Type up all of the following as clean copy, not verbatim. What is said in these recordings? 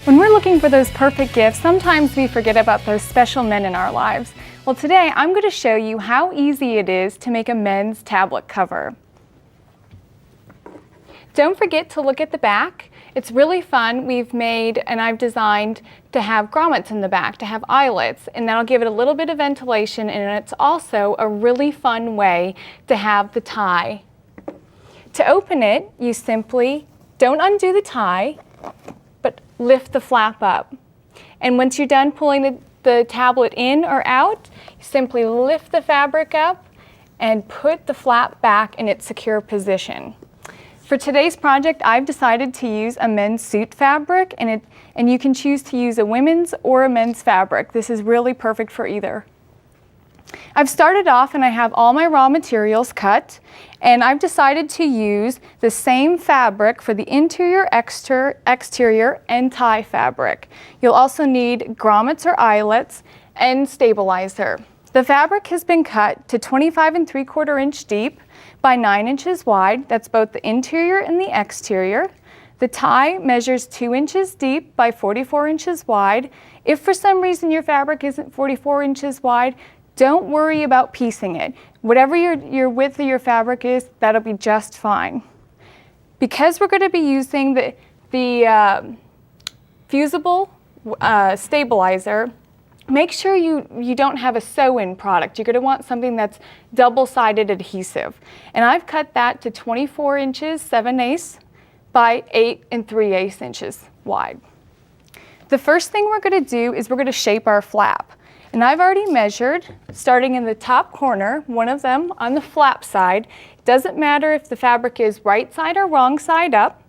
When we're looking for those perfect gifts, sometimes we forget about those special men in our lives. Well, today I'm going to show you how easy it is to make a men's tablet cover. Don't forget to look at the back. It's really fun. We've made and I've designed to have grommets in the back, to have eyelets, and that'll give it a little bit of ventilation, and it's also a really fun way to have the tie. To open it, you simply don't undo the tie, but lift the flap up. And once you're done pulling the tablet in or out, you simply lift the fabric up and put the flap back in its secure position. For today's project, I've decided to use a men's suit fabric, and you can choose to use a women's or a men's fabric. This is really perfect for either. I've started off and I have all my raw materials cut, and I've decided to use the same fabric for the interior, exterior, and tie fabric. You'll also need grommets or eyelets and stabilizer. The fabric has been cut to 25 3/4 inch deep by 9 inches wide. That's both the interior and the exterior. The tie measures 2 inches deep by 44 inches wide. If for some reason your fabric isn't 44 inches wide, don't worry about piecing it. Whatever your width of your fabric is, that'll be just fine. Because we're going to be using the fusible stabilizer, make sure you don't have a sew-in product. You're going to want something that's double-sided adhesive. And I've cut that to 24 inches 7/8 by 8 3/8 inches wide. The first thing we're going to do is we're going to shape our flap. And I've already measured, starting in the top corner, one of them on the flap side. It doesn't matter if the fabric is right side or wrong side up,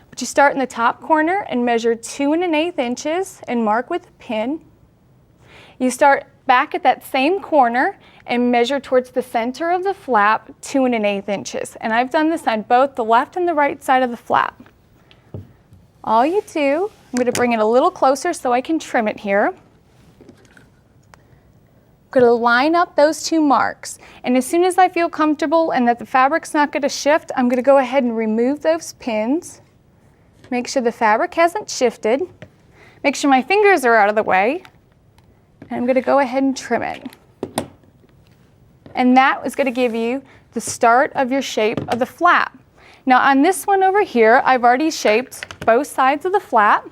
but you start in the top corner and measure 2 1/8 inches and mark with a pin. You start back at that same corner and measure towards the center of the flap 2 1/8 inches. And I've done this on both the left and the right side of the flap. All you do, I'm going to bring it a little closer so I can trim it here. I'm going to line up those two marks. And as soon as I feel comfortable and that the fabric's not going to shift, I'm going to go ahead and remove those pins. Make sure the fabric hasn't shifted. Make sure my fingers are out of the way. And I'm going to go ahead and trim it. And that is going to give you the start of your shape of the flap. Now on this one over here, I've already shaped both sides of the flap.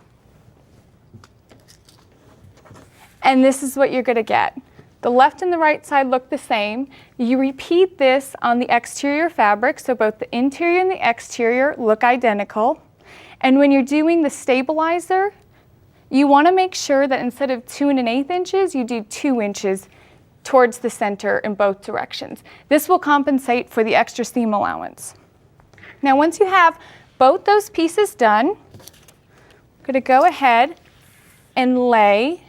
And this is what you're going to get. The left and the right side look the same. You repeat this on the exterior fabric, so both the interior and the exterior look identical. And when you're doing the stabilizer, you want to make sure that instead of 2 1/8 inches, you do 2 inches towards the center in both directions. This will compensate for the extra seam allowance. Now once you have both those pieces done, I'm going to go ahead and lay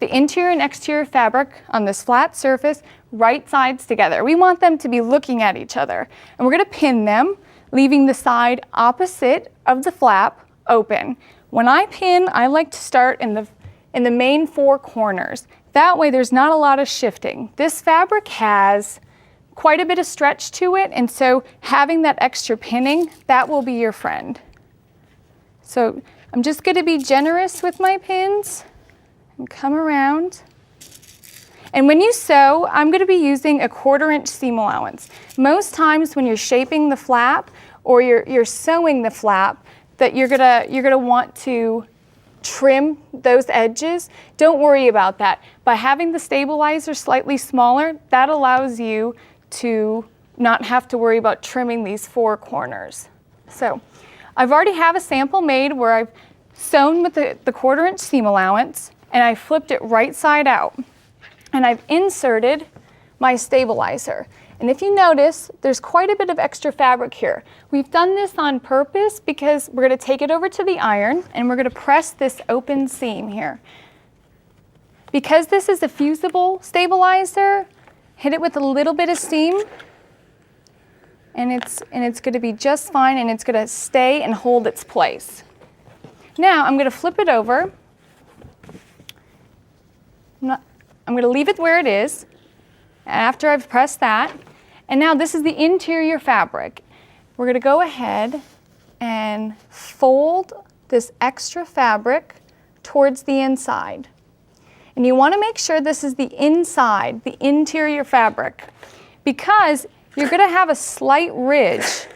the interior and exterior fabric on this flat surface, right sides together. We want them to be looking at each other. And we're going to pin them, leaving the side opposite of the flap open. When I pin, I like to start in the main 4 corners. That way there's not a lot of shifting. This fabric has quite a bit of stretch to it, and so having that extra pinning, that will be your friend. So I'm just going to be generous with my pins and come around. And when you sew, I'm going to be using a 1/4 inch seam allowance. Most times when you're shaping the flap or you're sewing the flap, that you're gonna want to trim those edges. Don't worry about that. By having the stabilizer slightly smaller, that allows you to not have to worry about trimming these 4 corners. So I've already have a sample made where I've sewn with the 1/4 inch seam allowance, and I flipped it right side out. And I've inserted my stabilizer. And if you notice, there's quite a bit of extra fabric here. We've done this on purpose because we're going to take it over to the iron and we're going to press this open seam here. Because this is a fusible stabilizer, hit it with a little bit of steam and it's going to be just fine, and it's going to stay and hold its place. Now I'm going to flip it over. I'm going to leave it where it is after I've pressed that. And now this is the interior fabric. We're going to go ahead and fold this extra fabric towards the inside. And you want to make sure this is the inside, the interior fabric, because you're going to have a slight ridge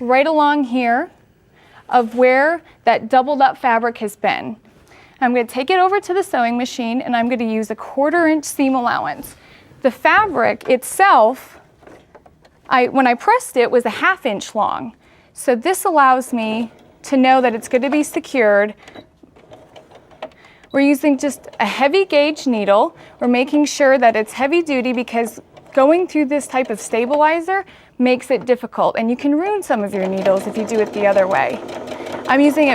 right along here of where that doubled up fabric has been. I'm going to take it over to the sewing machine and I'm going to use a 1/4 inch seam allowance. The fabric itself, when I pressed it, was a 1/2 inch long. So this allows me to know that it's going to be secured. We're using just a heavy gauge needle. We're making sure that it's heavy duty because going through this type of stabilizer makes it difficult, and you can ruin some of your needles if you do it the other way. I'm using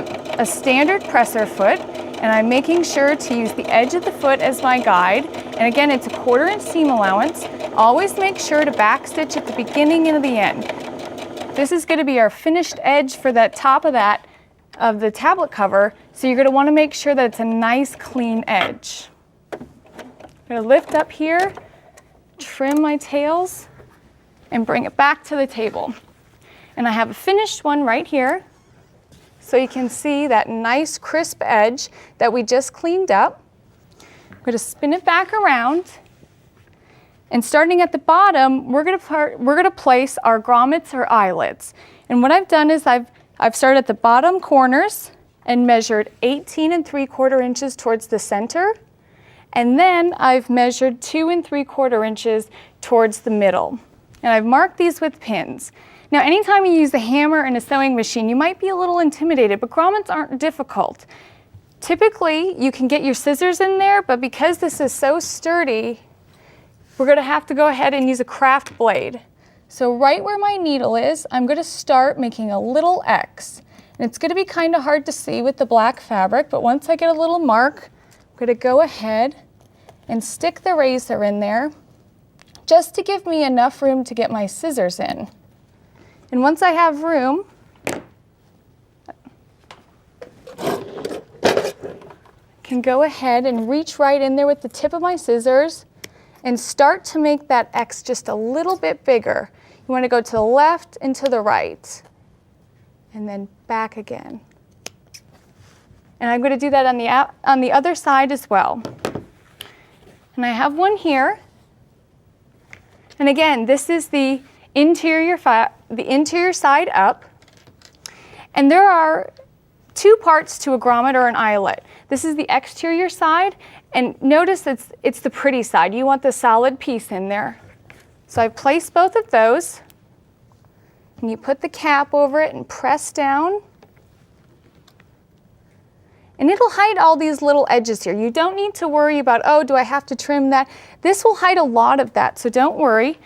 a standard presser foot, and I'm making sure to use the edge of the foot as my guide. And again, it's a 1/4 inch seam allowance. Always make sure to backstitch at the beginning and the end. This is going to be our finished edge for that top of the tablet cover, so you're going to want to make sure that it's a nice clean edge. I'm going to lift up here, trim my tails, and bring it back to the table. And I have a finished one right here, so you can see that nice crisp edge that we just cleaned up. I'm going to spin it back around, and starting at the bottom, we're going to place our grommets or eyelets. And what I've done is I've started at the bottom corners and measured 18 3/4 inches towards the center, and then I've measured 2 3/4 inches towards the middle. And I've marked these with pins. Now, anytime you use a hammer and a sewing machine, you might be a little intimidated, but grommets aren't difficult. Typically, you can get your scissors in there, but because this is so sturdy, we're going to have to go ahead and use a craft blade. So right where my needle is, I'm going to start making a little X. And it's going to be kind of hard to see with the black fabric, but once I get a little mark, I'm going to go ahead and stick the razor in there just to give me enough room to get my scissors in. And once I have room, I can go ahead and reach right in there with the tip of my scissors and start to make that X just a little bit bigger. You want to go to the left and to the right, and then back again. And I'm going to do that on the other side as well. And I have one here. And again, this is the interior side up. And there are 2 parts to a grommet or an eyelet. This is the exterior side, and notice it's the pretty side. You want the solid piece in there. So I place both of those, and you put the cap over it and press down. And it'll hide all these little edges here. You don't need to worry about, oh, do I have to trim that? This will hide a lot of that, so don't worry.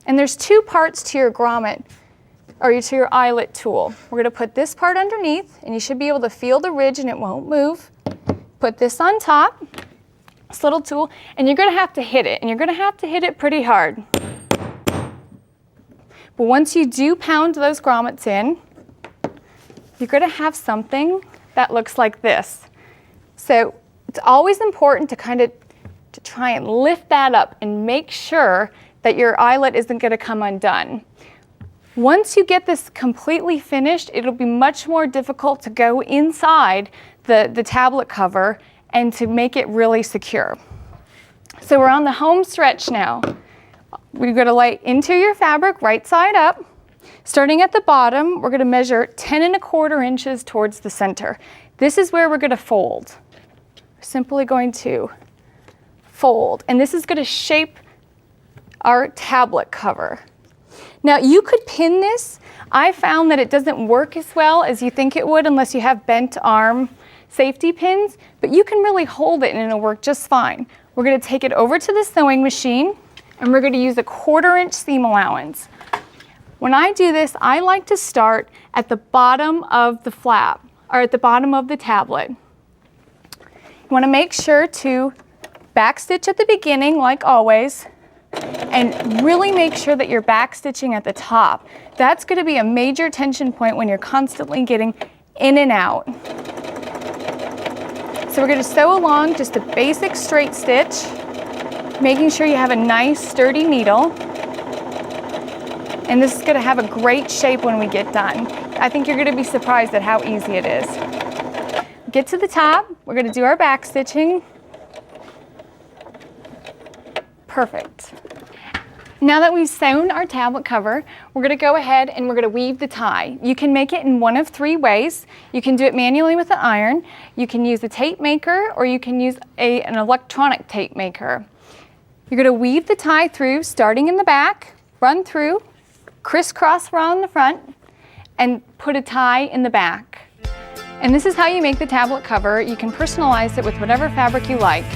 And there's 2 parts to your grommet, or to your eyelet tool. We're going to put this part underneath, and you should be able to feel the ridge and it won't move. Put this on top, this little tool, and you're going to have to hit it, and you're going to have to hit it pretty hard. But once you do pound those grommets in, you're going to have something that looks like this. So it's always important to to try and lift that up and make sure that your eyelet isn't going to come undone. Once you get this completely finished, it'll be much more difficult to go inside the tablet cover and to make it really secure. So we're on the home stretch now. We're going to lay interior fabric right side up. Starting at the bottom, we're going to measure 10 1/4 inches towards the center. This is where we're going to fold. We're simply going to fold, and this is going to shape our tablet cover. Now, you could pin this. I found that it doesn't work as well as you think it would unless you have bent arm safety pins, but you can really hold it and it'll work just fine. We're going to take it over to the sewing machine, and we're going to use a 1/4 inch seam allowance. When I do this, I like to start at the bottom of the flap, or at the bottom of the tablet. You want to make sure to backstitch at the beginning, like always, and really make sure that you're backstitching at the top. That's going to be a major tension point when you're constantly getting in and out. So we're going to sew along just a basic straight stitch, making sure you have a nice sturdy needle. And this is going to have a great shape when we get done. I think you're going to be surprised at how easy it is. get to the top, we're going to do our back stitching. Perfect. Now that we've sewn our tablet cover, we're going to go ahead and we're going to weave the tie. You can make it in one of three ways. You can do it manually with an iron, you can use a tape maker, or you can use an electronic tape maker. You're going to weave the tie through, starting in the back, run through, crisscross around the front, and put a tie in the back. And this is how you make the tablet cover. You can personalize it with whatever fabric you like.